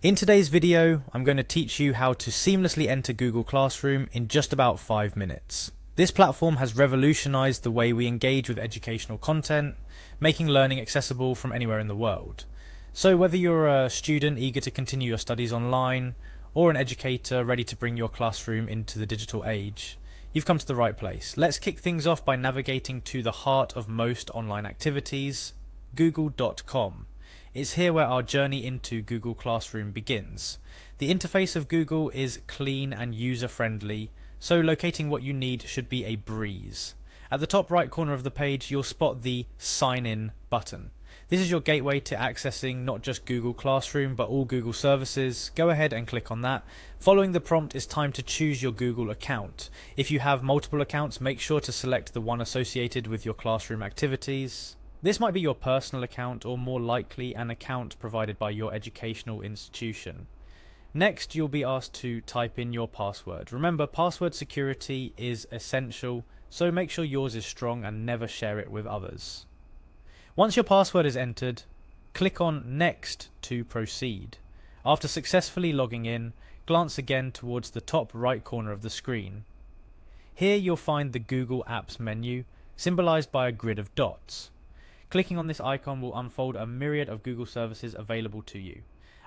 In today's video, I'm going to teach you how to seamlessly enter Google Classroom in just about 5 minutes. This platform has revolutionized the way we engage with educational content, making learning accessible from anywhere in the world. So whether you're a student eager to continue your studies online, or an educator ready to bring your classroom into the digital age, you've come to the right place. Let's kick things off by navigating to the heart of most online activities, google.com. It's here where our journey into Google Classroom begins. The interface of Google is clean and user-friendly, so locating what you need should be a breeze. At the top right corner of the page, you'll spot the Sign In button. This is your gateway to accessing not just Google Classroom, but all Google services. Go ahead and click on that. Following the prompt, it's time to choose your Google account. If you have multiple accounts, make sure to select the one associated with your classroom activities. This might be your personal account, or more likely an account provided by your educational institution. Next, you'll be asked to type in your password. Remember, password security is essential, so make sure yours is strong and never share it with others. Once your password is entered, click on Next to proceed. After successfully logging in, glance again towards the top right corner of the screen. Here you'll find the Google Apps menu, symbolized by a grid of dots. Clicking on this icon will unfold a myriad of Google services available to you.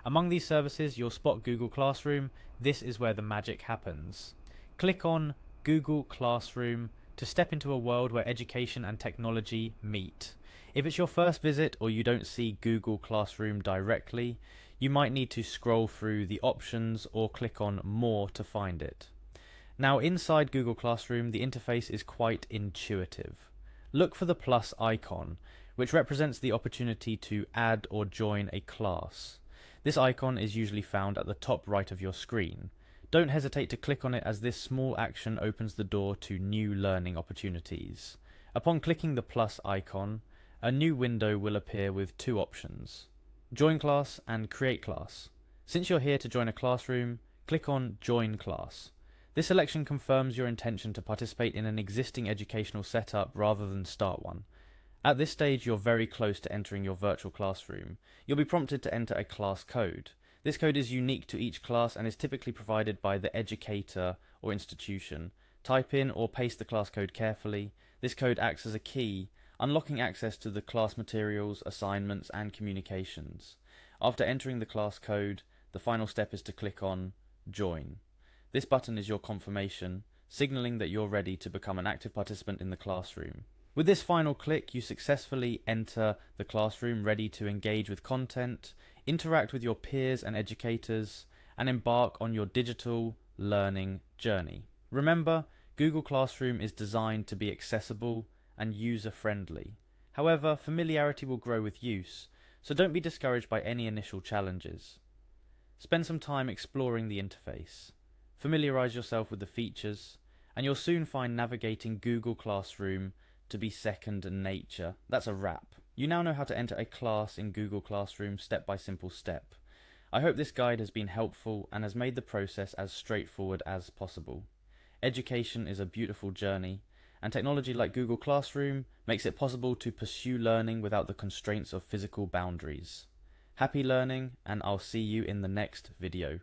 Among these services, you'll spot Google Classroom. This is where the magic happens. Click on Google Classroom to step into a world where education and technology meet. If it's your first visit or you don't see Google Classroom directly, you might need to scroll through the options or click on More to find it. Now, inside Google Classroom, the interface is quite intuitive. Look for the plus icon, which represents the opportunity to add or join a class. This icon is usually found at the top right of your screen. Don't hesitate to click on it, as this small action opens the door to new learning opportunities. Upon clicking the plus icon, a new window will appear with two options: Join Class and Create Class. Since you're here to join a classroom, click on Join Class. This selection confirms your intention to participate in an existing educational setup rather than start one. At this stage, you're very close to entering your virtual classroom. You'll be prompted to enter a class code. This code is unique to each class and is typically provided by the educator or institution. Type in or paste the class code carefully. This code acts as a key, unlocking access to the class materials, assignments, and communications. After entering the class code, the final step is to click on Join. This button is your confirmation, signaling that you're ready to become an active participant in the classroom. With this final click, you successfully enter the classroom, ready to engage with content, interact with your peers and educators, and embark on your digital learning journey. Remember, Google Classroom is designed to be accessible and user-friendly. However, familiarity will grow with use, so don't be discouraged by any initial challenges. Spend some time exploring the interface. Familiarize yourself with the features, and you'll soon find navigating Google Classroom to be second nature. That's a wrap. You now know how to enter a class in Google Classroom step by simple step. I hope this guide has been helpful and has made the process as straightforward as possible. Education is a beautiful journey, and technology like Google Classroom makes it possible to pursue learning without the constraints of physical boundaries. Happy learning, and I'll see you in the next video.